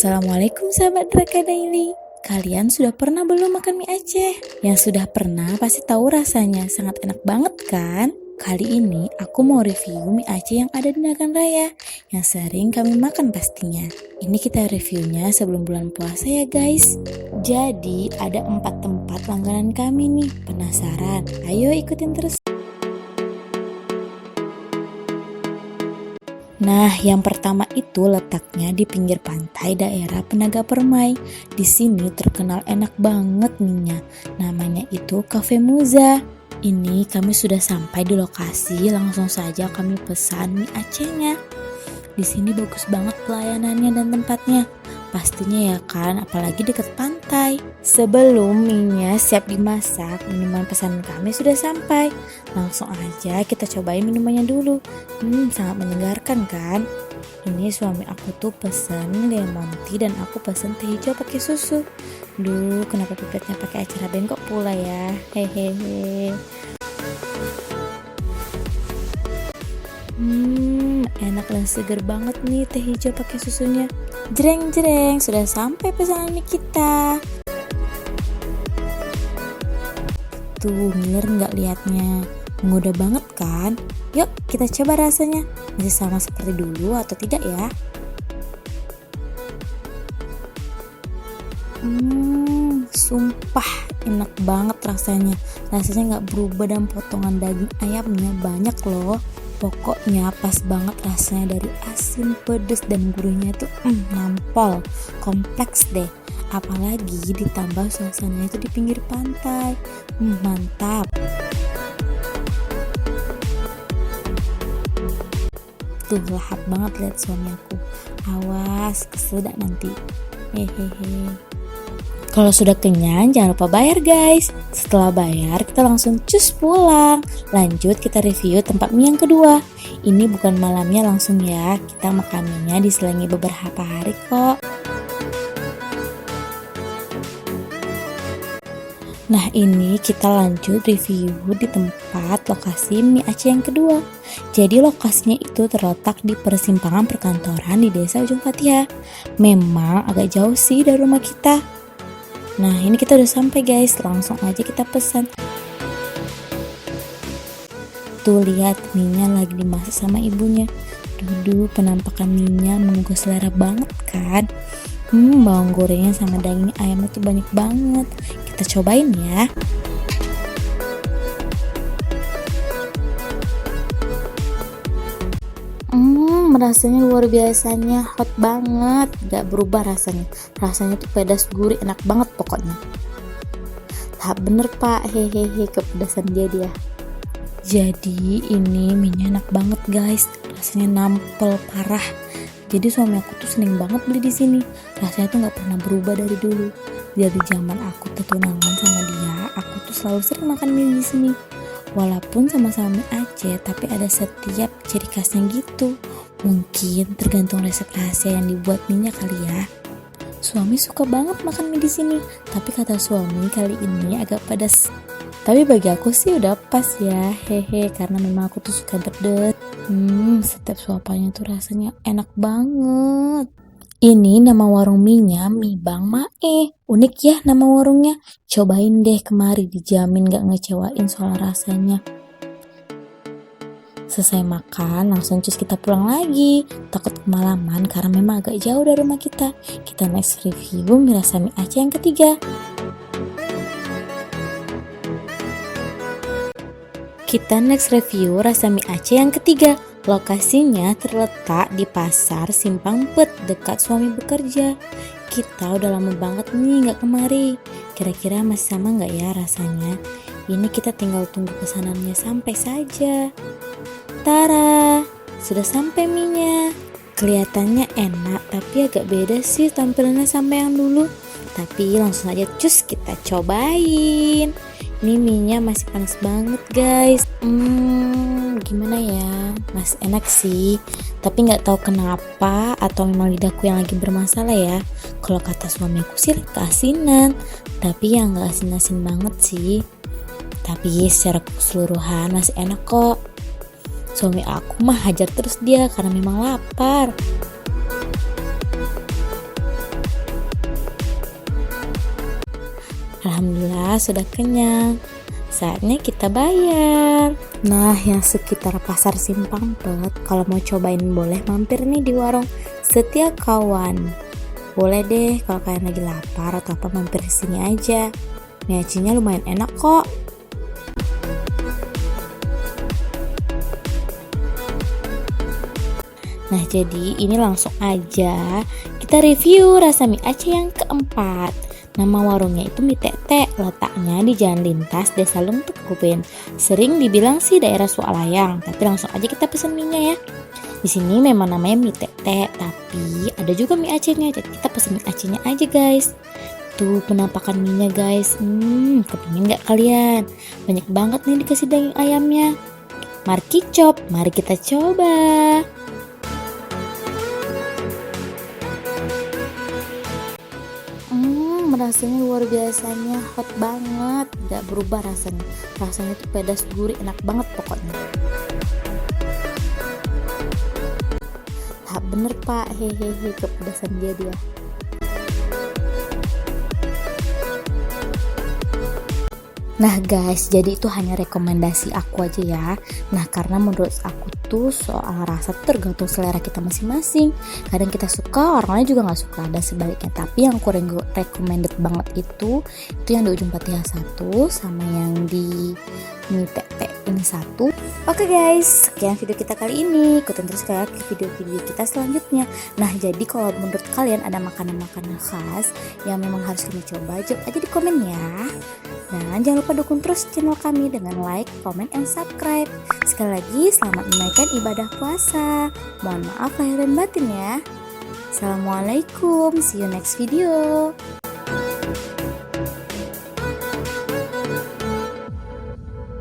Assalamualaikum sahabat Raka Daily. Kalian sudah pernah belum makan mie Aceh? Yang sudah pernah pasti tahu rasanya, sangat enak banget kan? Kali ini aku mau review mie Aceh yang ada di Nagan Raya, yang sering kami makan pastinya. Ini kita reviewnya sebelum bulan puasa ya guys. Jadi ada 4 tempat langganan kami nih, penasaran? Ayo ikutin terus. Nah, yang pertama itu letaknya di pinggir pantai daerah Penaga Permai. Di sini terkenal enak banget mie-nya. Namanya itu Cafe Muza. Ini kami sudah sampai di lokasi, langsung saja kami pesan mie Acehnya. Di sini bagus banget pelayanannya dan tempatnya. Pastinya ya kan, apalagi dekat pantai. Sebelum mie-nya siap dimasak, minuman pesanan kami sudah sampai. Langsung aja kita cobain minumannya dulu. Sangat menyegarkan kan? Ini suami aku tuh pesen lemon tea dan aku pesen teh hijau pakai susu. Duh, kenapa pipetnya pakai acara bengkok pula ya? Hehehe. Enak dan seger banget nih teh hijau pakai susunya. Jreng, sudah sampai pesanan mie kita. Tuh, ngiler nggak liatnya? Menggoda banget kan? Yuk kita coba rasanya. Masih sama seperti dulu atau tidak ya? Sumpah enak banget rasanya. Rasanya nggak berubah dan potongan daging ayamnya banyak loh. Pokoknya pas banget rasanya, dari asin, pedas, dan gurihnya itu nampol, kompleks deh. Apalagi ditambah suasananya itu di pinggir pantai. Mantap. Tuh lahap banget lihat suami aku. Awas kesedak nanti. Hehehe. Kalau sudah kenyang jangan lupa bayar guys. Setelah bayar kita langsung cus pulang. Lanjut kita review tempat mie yang kedua. Ini bukan malamnya langsung ya, kita makannya diselingi beberapa hari kok. Nah ini kita lanjut review di tempat lokasi mie Aceh yang kedua. Jadi lokasinya itu terletak di persimpangan perkantoran di desa Ujung Patihah. Memang agak jauh sih dari rumah kita. Nah ini kita udah sampai guys, langsung aja kita pesan. Tuh lihat mie-nya lagi dimasak sama ibunya. Duh, penampakan mie-nya menggugah selera banget kan. Bawang gorengnya sama daging ayamnya tuh banyak banget. Kita cobain ya. Rasanya luar biasanya, hot banget, gak berubah rasanya tuh pedas gurih, enak banget pokoknya. Tahap bener pak, hehehe, kepedasan dia. Jadi ini minyak enak banget guys, rasanya nampel parah. Jadi suami aku tuh seneng banget beli di sini, rasanya tuh nggak pernah berubah dari dulu. Dari zaman aku tunangan sama dia, aku tuh selalu sering makan mie di sini. Walaupun sama-sama mie Aceh, tapi ada setiap ciri khasnya gitu. Mungkin tergantung resep rahasia yang dibuat mie-nya kali ya. Suami suka banget makan mie di sini, tapi kata suami kali ini agak pedas. Tapi bagi aku sih udah pas ya, hehe, karena memang aku tuh suka pedes. Setiap suapannya tuh rasanya enak banget. Ini nama warung mie-nya Mie Bang Mae. Unik ya nama warungnya. Cobain deh kemari, dijamin gak ngecewain soal rasanya. Selesai makan, langsung cus kita pulang lagi. Takut kemalaman karena memang agak jauh dari rumah kita. Kita next review mie rasa mie Aceh yang ketiga. Kita next review rasa mie Aceh yang ketiga. Lokasinya terletak di Pasar Simpang Pet, dekat suami bekerja. Kita udah lama banget nih gak kemari. Kira-kira masih sama gak ya rasanya? Ini kita tinggal tunggu pesanannya sampai saja. Tara, sudah sampai mie-nya. Kelihatannya enak, tapi agak beda sih tampilannya sama yang dulu. Tapi langsung aja cus kita cobain. Ini mie-nya masih panas banget guys. Gimana ya? Masih enak sih, tapi nggak tahu kenapa, atau memang lidahku yang lagi bermasalah ya. Kalau kata suamiku sih keasinan, tapi yang nggak asin-asin banget sih. Tapi secara keseluruhan masih enak kok. Suami aku mah hajar terus dia karena memang lapar. Alhamdulillah sudah kenyang. Saatnya kita bayar. Nah, yang sekitar pasar Simpang Pet, kalau mau cobain boleh mampir nih di warung Setia Kawan. Boleh deh kalau kalian lagi lapar atau apa mampir di sini aja. Mie acinya lumayan enak kok. Nah, jadi ini langsung aja kita review rasa mie Aceh yang keempat. Nama warungnya itu Mie Tete, letaknya di Jalan Lintas Desa Lungtekupin. Sering dibilang sih daerah Sualayang, tapi langsung aja kita pesen mie-nya ya. Di sini memang namanya Mie Tete, tapi ada juga mie Acehnya. Jadi kita pesen mie Acehnya aja guys. Tuh penampakan mie-nya guys. Kepingin nggak kalian? Banyak banget nih dikasih daging ayamnya. Mari kicop, mari kita coba. Rasanya luar biasanya hot banget, gak berubah rasanya tuh pedas gurih enak banget pokoknya. Tak bener pak, hehehe kepedasan dia. Nah guys, jadi itu hanya rekomendasi aku aja ya. Nah karena menurut aku tuh soal rasa tergantung selera kita masing-masing. Kadang kita suka, orang lain juga gak suka, dan sebaliknya. Tapi yang aku recommended banget itu yang di ujung Patihah 1 sama yang di Mie Tete ini 1. Oke guys, sekian video kita kali ini. Ikutin terus ke video-video kita selanjutnya. Nah jadi kalau menurut kalian ada makanan-makanan khas yang memang harus kami coba, jawab aja di komen ya. Dan jangan lupa dukung terus channel kami dengan like, comment, and subscribe. Sekali lagi selamat menunaikan ibadah puasa. Mohon maaf lahir dan batin ya. Assalamualaikum, see you next video.